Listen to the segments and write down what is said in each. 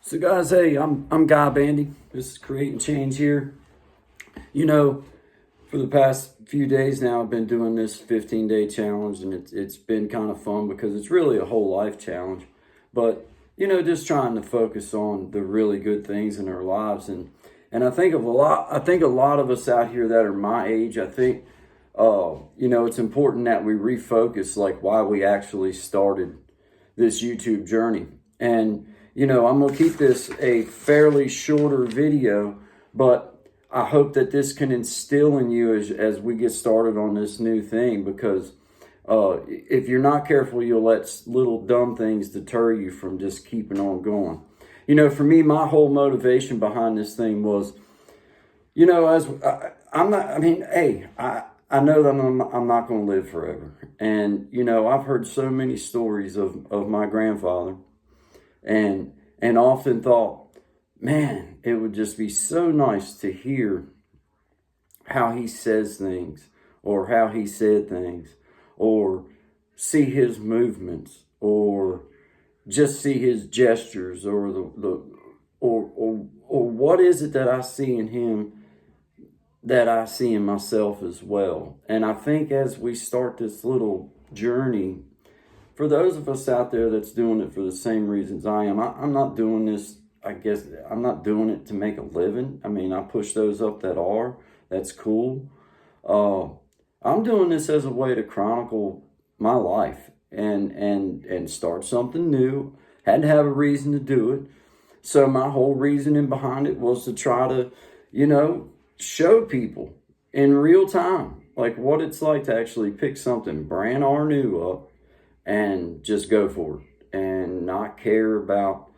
So guys, hey, I'm Guy Bandy. This is Creating Change here. You know, for the past few days now, I've been doing this 15-day challenge, and it's been kind of fun because it's really a whole life challenge. But just trying to focus on the really good things in our lives, and I think a lot of us out here that are my age. I think it's important that we refocus, like why we actually started this YouTube journey. And I'm gonna keep this a fairly shorter video, but I hope that this can instill in you as we get started on this new thing, because if you're not careful, you'll let little dumb things deter you from just keeping on going. For me, my whole motivation behind this thing was, as I'm not, I mean, hey, I know that I'm not going to live forever. And, I've heard so many stories of my grandfather, and often thought, man, it would just be so nice to hear how he says things, or how he said things, or see his movements, or just see his gestures, or or what is it that I see in him that I see in myself as well. And I think as we start this little journey, for those of us out there that's doing it for the same reasons I am, I'm not doing this, I guess, I'm not doing it to make a living. I mean, I push those up that are, that's cool. I'm doing this as a way to chronicle my life and start something new. Had to have a reason to do it. So my whole reasoning behind it was to try to, show people in real time, like what it's like to actually pick something brand new up and just go for it and not care about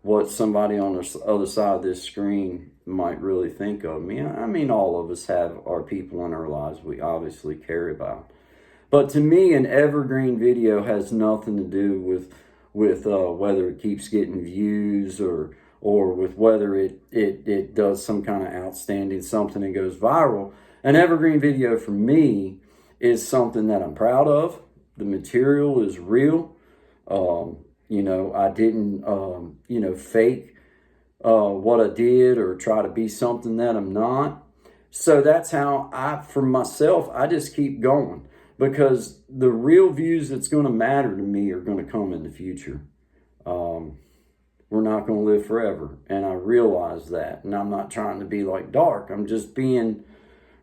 what somebody on the other side of this screen might really think of me. I mean, all of us have our people in our lives we obviously care about. But to me, an evergreen video has nothing to do with whether it keeps getting views, or with whether it does some kind of outstanding something and goes viral. An evergreen video for me is something that I'm proud of. The material is real. I didn't, fake what I did or try to be something that I'm not. So that's how for myself, I just keep going, because the real views that's going to matter to me are going to come in the future. We're not going to live forever, and I realize that. And I'm not trying to be like dark. I'm just being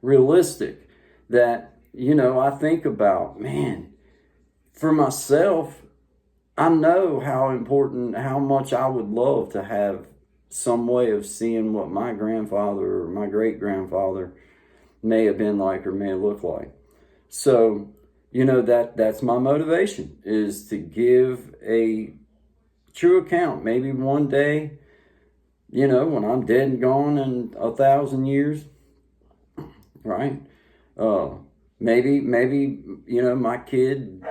realistic. That I think about, man, for myself, I know how much I would love to have some way of seeing what my grandfather or my great grandfather may have been like or may have looked like. So, that's my motivation, is to give a true account. Maybe one day, when I'm dead and gone in 1,000 years, right? Maybe, my kid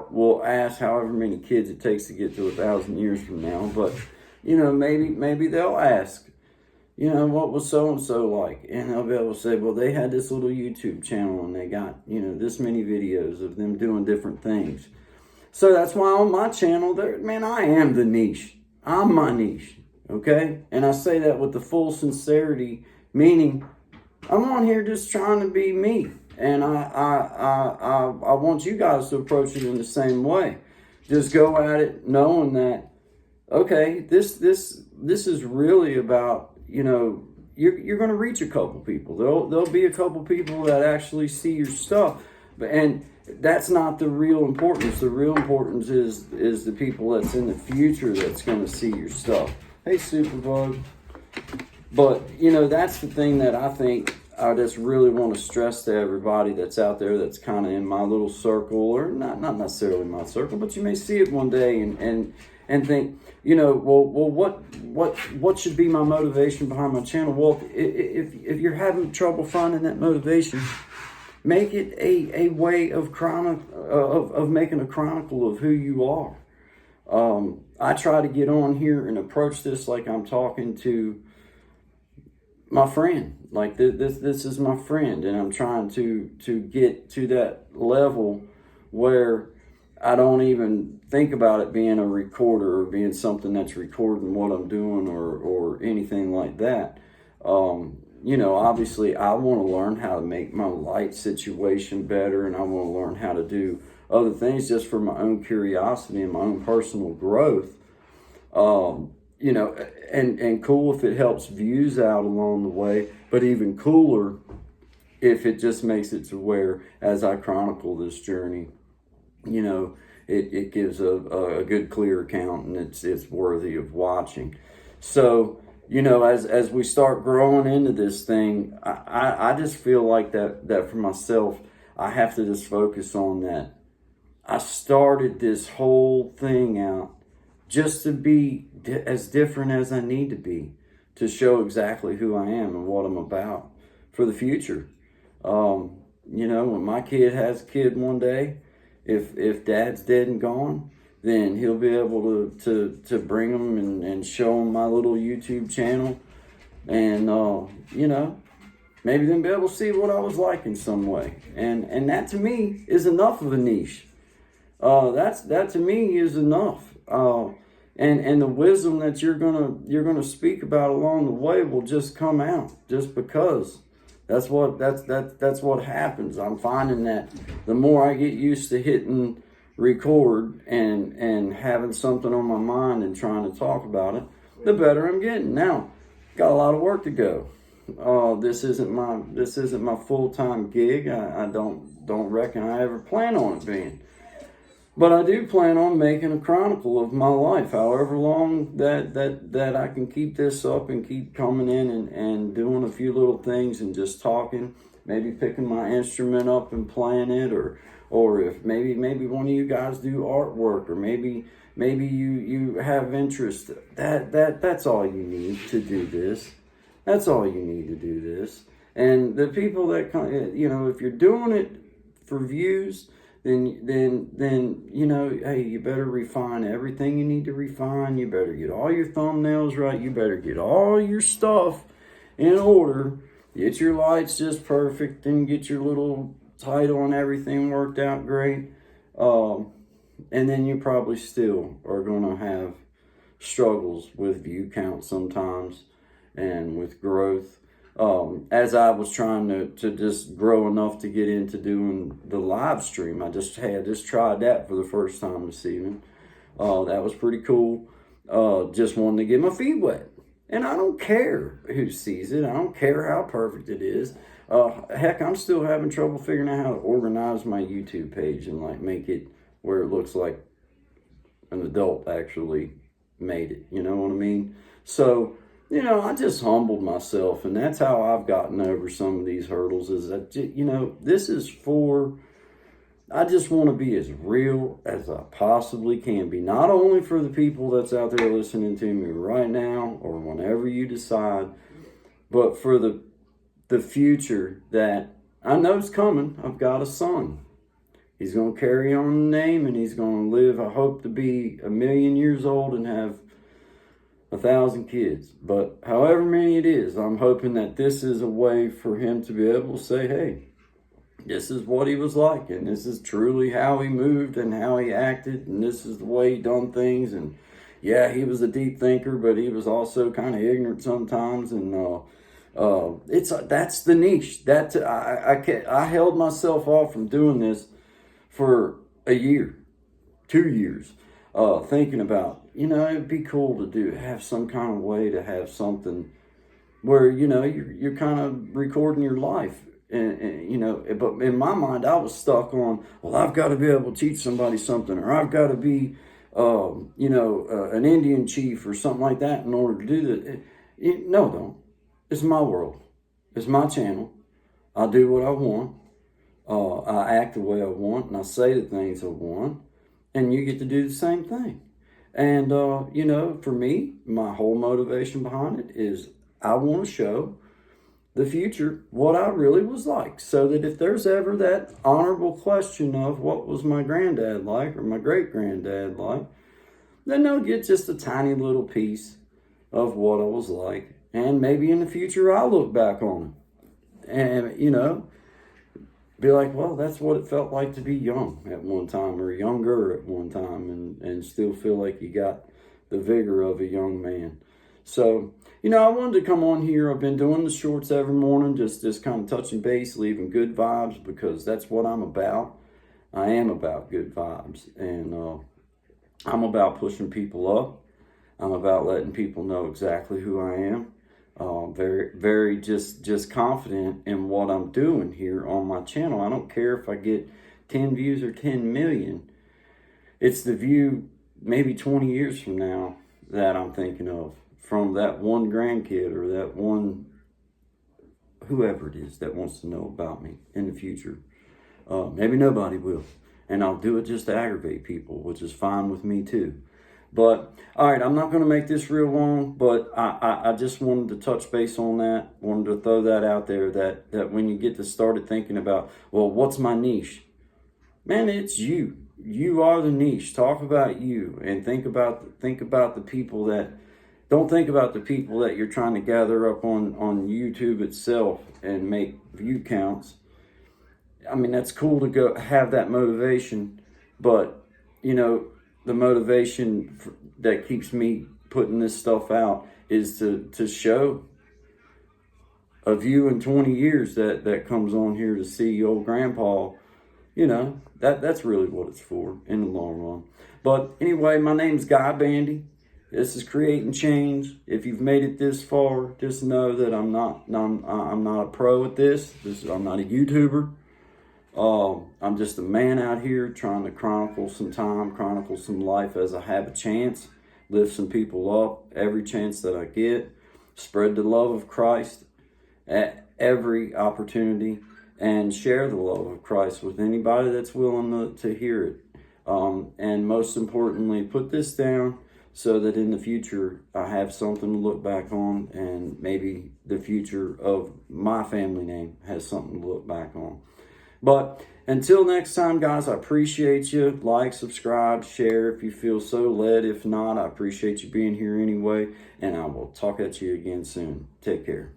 will ask however many kids it takes to get to 1,000 years from now. But, maybe they'll ask, what was so-and-so like? And I'll be able to say, well, they had this little YouTube channel and they got, this many videos of them doing different things. So that's why on my channel, I am the niche. I'm my niche, okay? And I say that with the full sincerity, meaning I'm on here just trying to be me. And I want you guys to approach it in the same way. Just go at it knowing that, okay, this is really about, you're going to reach a couple people. There'll be a couple people that actually see your stuff, and that's not the real importance. The real importance is the people that's in the future that's going to see your stuff. Hey, Superbug. But that's the thing that I think I just really want to stress to everybody that's out there that's kind of in my little circle, or not necessarily my circle, but you may see it one day and think, what should be my motivation behind my channel? Well, if you're having trouble finding that motivation, make it a way of making a chronicle of who you are. I try to get on here and approach this like I'm talking to my friend. Like this is my friend, and I'm trying to get to that level where I don't even think about it being a recorder or being something that's recording what I'm doing or anything like that. Obviously I want to learn how to make my light situation better, and I want to learn how to do other things just for my own curiosity and my own personal growth. And cool if it helps views out along the way, but even cooler if it just makes it to where, as I chronicle this journey, it gives a good clear account, and it's worthy of watching. So, as we start growing into this thing, I just feel like that for myself, I have to just focus on that. I started this whole thing out just to be as different as I need to be, to show exactly who I am and what I'm about for the future. When my kid has a kid one day, if dad's dead and gone, then he'll be able to bring them and show them my little YouTube channel, and maybe then be able to see what I was like in some way, and that to me is enough of a niche. That to me is enough. And the wisdom that you're gonna speak about along the way will just come out, just because that's what happens. I'm finding that the more I get used to hitting record and having something on my mind and trying to talk about it, the better I'm getting. Now, got a lot of work to go. This isn't my full-time gig. I don't reckon I ever plan on it being. But I do plan on making a chronicle of my life, however long that I can keep this up and keep coming in and doing a few little things and just talking, maybe picking my instrument up and playing it, or if maybe one of you guys do artwork, or maybe you have interest. That's all you need to do this. That's all you need to do this. And the people that if you're doing it for views, then hey, you better refine everything you need to refine. You better get all your thumbnails right. You better get all your stuff in order. Get your lights just perfect, and get your little title and everything worked out great. And then you probably still are going to have struggles with view count sometimes and with growth. As I was trying to just grow enough to get into doing the live stream, I just tried that for the first time this evening. That was pretty cool. Just wanted to get my feet wet. And I don't care who sees it. I don't care how perfect it is. Heck, I'm still having trouble figuring out how to organize my YouTube page and make it where it looks like an adult actually made it. You know what I mean? So, I just humbled myself, and that's how I've gotten over some of these hurdles, is that, this is I just want to be as real as I possibly can be, not only for the people that's out there listening to me right now or whenever you decide, but for the future that I know is coming. I've got a son. He's going to carry on the name, and he's going to live, I hope, to be 1,000,000 years old and have 1,000 kids. But however many it is, I'm hoping that this is a way for him to be able to say, hey, this is what he was like, and this is truly how he moved and how he acted, and this is the way he done things. And yeah, he was a deep thinker, but he was also kind of ignorant sometimes. And that's the niche. I held myself off from doing this for a year, 2 years, thinking about, it'd be cool to have some kind of way to have something where, you're kind of recording your life. And but in my mind, I was stuck on, well, I've got to be able to teach somebody something, or I've got to be, an Indian chief or something like that in order to do that. No, don't. It's my world. It's my channel. I do what I want. I act the way I want, and I say the things I want, and you get to do the same thing. And, for me, my whole motivation behind it is I want to show the future what I really was like, so that if there's ever that honorable question of what was my granddad like or my great-granddad like, then they'll get just a tiny little piece of what I was like. And maybe in the future I'll look back on it. And, be like, well, that's what it felt like to be young at one time, or younger at one time, and still feel like you got the vigor of a young man. So, I wanted to come on here. I've been doing the shorts every morning, just kind of touching base, leaving good vibes, because that's what I'm about. I am about good vibes, and I'm about pushing people up. I'm about letting people know exactly who I am. Very, very just confident in what I'm doing here on my channel. I don't care if I get 10 views or 10 million. It's the view maybe 20 years from now that I'm thinking of, from that one grandkid or that one, whoever it is that wants to know about me in the future. Maybe nobody will. And I'll do it just to aggravate people, which is fine with me too. But, all right, I'm not going to make this real long, but I just wanted to touch base on that. Wanted to throw that out there, that when you get to started thinking about, well, what's my niche? Man, it's you. You are the niche. Talk about you, and think about the people that, don't think about the people that you're trying to gather up on YouTube itself and make view counts. I mean, that's cool to go have that motivation, but, the motivation that keeps me putting this stuff out is to show a view in 20 years that comes on here to see old grandpa. That's really what it's for in the long run. But anyway, my name's Guy Bandy. This is Creating Change. If you've made it this far, just know that I'm not a pro at this. I'm not a YouTuber. I'm just a man out here trying to chronicle some life as I have a chance, lift some people up every chance that I get, spread the love of Christ at every opportunity, and share the love of Christ with anybody that's willing to hear it. And most importantly, put this down so that in the future I have something to look back on, and maybe the future of my family name has something to look back on. But until next time, guys, I appreciate you. Like, subscribe, share if you feel so led. If not, I appreciate you being here anyway. And I will talk at you again soon. Take care.